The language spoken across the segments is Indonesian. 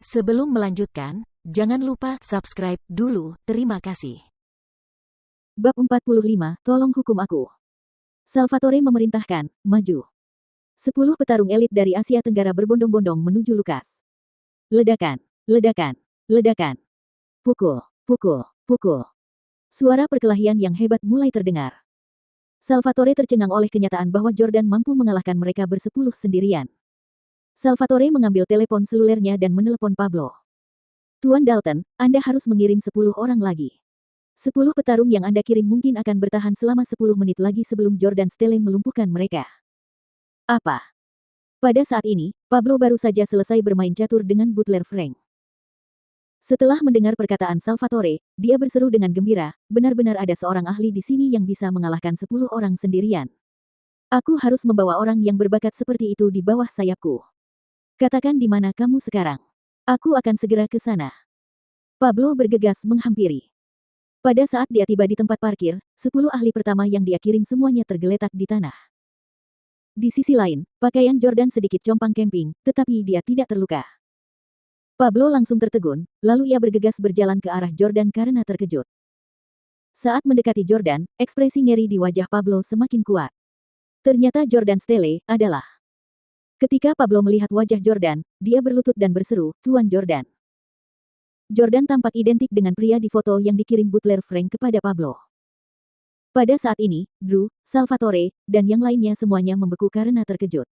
Sebelum melanjutkan, jangan lupa subscribe dulu, terima kasih. Bab 45, tolong hukum aku. Salvatore memerintahkan, maju. 10 petarung elit dari Asia Tenggara berbondong-bondong menuju Lukas. Ledakan, ledakan, ledakan. Pukul, pukul, pukul. Suara perkelahian yang hebat mulai terdengar. Salvatore tercengang oleh kenyataan bahwa Jordan mampu mengalahkan mereka bersepuluh sendirian. Salvatore mengambil telepon selulernya dan menelepon Pablo. Tuan Dalton, Anda harus mengirim 10 orang lagi. 10 petarung yang Anda kirim mungkin akan bertahan selama 10 menit lagi sebelum Jordan Stelling melumpuhkan mereka. Apa? Pada saat ini, Pablo baru saja selesai bermain catur dengan butler Frank. Setelah mendengar perkataan Salvatore, dia berseru dengan gembira, benar-benar ada seorang ahli di sini yang bisa mengalahkan 10 orang sendirian. Aku harus membawa orang yang berbakat seperti itu di bawah sayapku. Katakan di mana kamu sekarang. Aku akan segera ke sana. Pablo bergegas menghampiri. Pada saat dia tiba di tempat parkir, 10 ahli pertama yang dia kirim semuanya tergeletak di tanah. Di sisi lain, pakaian Jordan sedikit compang camping, tetapi dia tidak terluka. Pablo langsung tertegun, lalu ia bergegas berjalan ke arah Jordan karena terkejut. Saat mendekati Jordan, ekspresi ngeri di wajah Pablo semakin kuat. Ternyata Jordan Stelling adalah. Ketika Pablo melihat wajah Jordan, dia berlutut dan berseru, Tuan Jordan. Jordan tampak identik dengan pria di foto yang dikirim butler Frank kepada Pablo. Pada saat ini, Drew, Salvatore, dan yang lainnya semuanya membeku karena terkejut.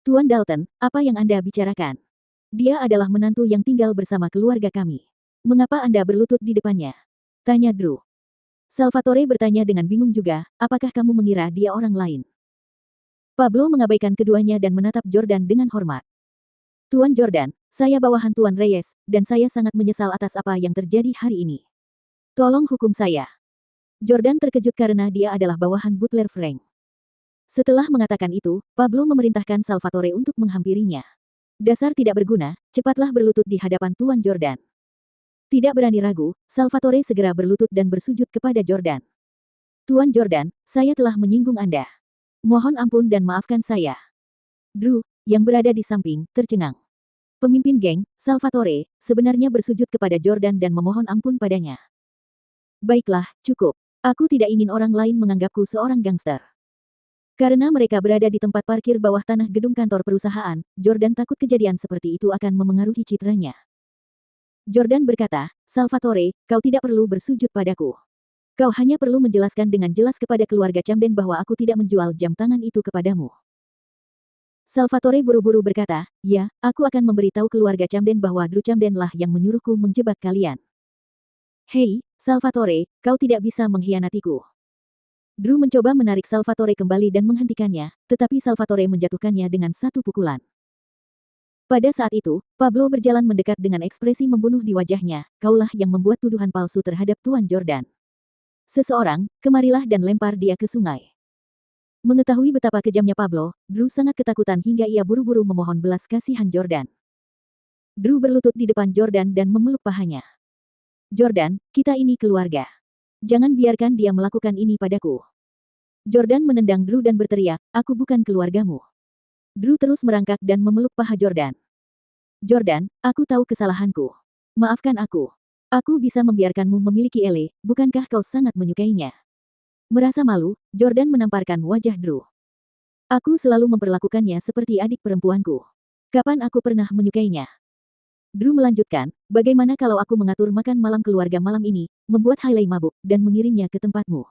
Tuan Dalton, apa yang Anda bicarakan? Dia adalah menantu yang tinggal bersama keluarga kami. Mengapa Anda berlutut di depannya? Tanya Drew. Salvatore bertanya dengan bingung juga, apakah kamu mengira dia orang lain? Pablo mengabaikan keduanya dan menatap Jordan dengan hormat. Tuan Jordan, saya bawahan Tuan Reyes, dan saya sangat menyesal atas apa yang terjadi hari ini. Tolong hukum saya. Jordan terkejut karena dia adalah bawahan butler Frank. Setelah mengatakan itu, Pablo memerintahkan Salvatore untuk menghampirinya. Dasar tidak berguna, cepatlah berlutut di hadapan Tuan Jordan. Tidak berani ragu, Salvatore segera berlutut dan bersujud kepada Jordan. Tuan Jordan, saya telah menyinggung Anda. Mohon ampun dan maafkan saya. Drew, yang berada di samping, tercengang. Pemimpin geng, Salvatore, sebenarnya bersujud kepada Jordan dan memohon ampun padanya. Baiklah, cukup. Aku tidak ingin orang lain menganggapku seorang gangster. Karena mereka berada di tempat parkir bawah tanah gedung kantor perusahaan, Jordan takut kejadian seperti itu akan memengaruhi citranya. Jordan berkata, Salvatore, kau tidak perlu bersujud padaku. Kau hanya perlu menjelaskan dengan jelas kepada keluarga Camden bahwa aku tidak menjual jam tangan itu kepadamu. Salvatore buru-buru berkata, ya, aku akan memberitahu keluarga Camden bahwa Drew Camden lah yang menyuruhku menjebak kalian. Hei, Salvatore, kau tidak bisa mengkhianatiku. Drew mencoba menarik Salvatore kembali dan menghentikannya, tetapi Salvatore menjatuhkannya dengan satu pukulan. Pada saat itu, Pablo berjalan mendekat dengan ekspresi membunuh di wajahnya, kaulah yang membuat tuduhan palsu terhadap Tuan Jordan. Seseorang, kemarilah dan lempar dia ke sungai. Mengetahui betapa kejamnya Pablo, Drew sangat ketakutan hingga ia buru-buru memohon belas kasihan Jordan. Drew berlutut di depan Jordan dan memeluk pahanya. Jordan, kita ini keluarga. Jangan biarkan dia melakukan ini padaku. Jordan menendang Drew dan berteriak, aku bukan keluargamu. Drew terus merangkak dan memeluk paha Jordan. Jordan, aku tahu kesalahanku. Maafkan aku. Aku bisa membiarkanmu memiliki Ellie, bukankah kau sangat menyukainya? Merasa malu, Jordan menamparkan wajah Drew. Aku selalu memperlakukannya seperti adik perempuanku. Kapan aku pernah menyukainya? Drew melanjutkan, bagaimana kalau aku mengatur makan malam keluarga malam ini, membuat Hailey mabuk, dan mengirimnya ke tempatmu?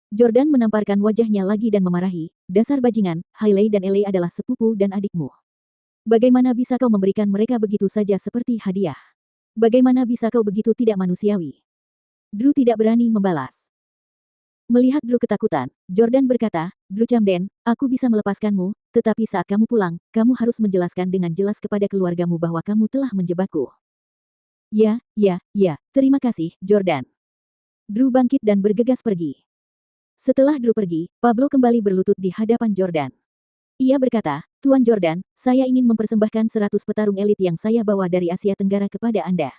Jordan menamparkan wajahnya lagi dan memarahi, dasar bajingan, Hailey dan Ellie adalah sepupu dan adikmu. Bagaimana bisa kau memberikan mereka begitu saja seperti hadiah? Bagaimana bisa kau begitu tidak manusiawi? Drew tidak berani membalas. Melihat Drew ketakutan, Jordan berkata, Drew Camden, aku bisa melepaskanmu, tetapi saat kamu pulang, kamu harus menjelaskan dengan jelas kepada keluargamu bahwa kamu telah menjebakku. Ya, terima kasih, Jordan. Drew bangkit dan bergegas pergi. Setelah Drew pergi, Pablo kembali berlutut di hadapan Jordan. Ia berkata, Tuan Jordan, saya ingin mempersembahkan 100 petarung elit yang saya bawa dari Asia Tenggara kepada Anda.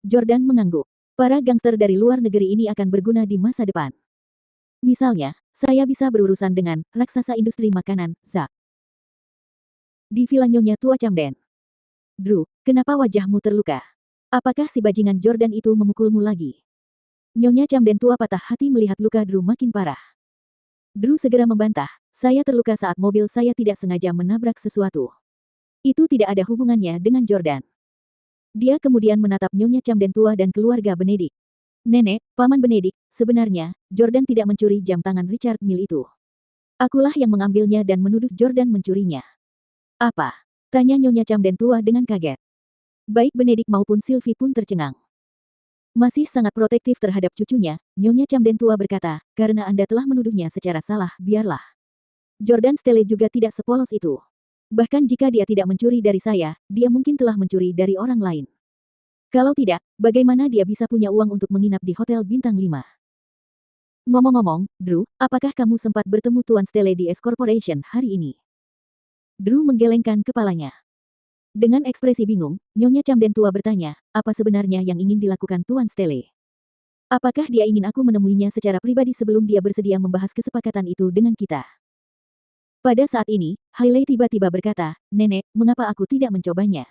Jordan mengangguk. Para gangster dari luar negeri ini akan berguna di masa depan. Misalnya, saya bisa berurusan dengan raksasa industri makanan, Zack. Di Villa Nyonya Tua Camden. Drew, kenapa wajahmu terluka? Apakah si bajingan Jordan itu memukulmu lagi? Nyonya Camden tua patah hati melihat luka Drew makin parah. Drew segera membantah, saya terluka saat mobil saya tidak sengaja menabrak sesuatu. Itu tidak ada hubungannya dengan Jordan. Dia kemudian menatap Nyonya Camden tua dan keluarga Benedik. Nenek, Paman Benedik, sebenarnya, Jordan tidak mencuri jam tangan Richard Mille itu. Akulah yang mengambilnya dan menuduh Jordan mencurinya. Apa? Tanya Nyonya Camden tua dengan kaget. Baik Benedik maupun Sylvie pun tercengang. Masih sangat protektif terhadap cucunya, Nyonya Camden tua berkata, karena Anda telah menuduhnya secara salah, biarlah. Jordan Stelle juga tidak sepolos itu. Bahkan jika dia tidak mencuri dari saya, dia mungkin telah mencuri dari orang lain. Kalau tidak, bagaimana dia bisa punya uang untuk menginap di Hotel Bintang 5? Ngomong-ngomong, Drew, apakah kamu sempat bertemu Tuan Stelle di S Corporation hari ini? Drew menggelengkan kepalanya. Dengan ekspresi bingung, Nyonya Camden tua bertanya, apa sebenarnya yang ingin dilakukan Tuan Stelle? Apakah dia ingin aku menemuinya secara pribadi sebelum dia bersedia membahas kesepakatan itu dengan kita? Pada saat ini, Hailey tiba-tiba berkata, Nenek, mengapa aku tidak mencobanya?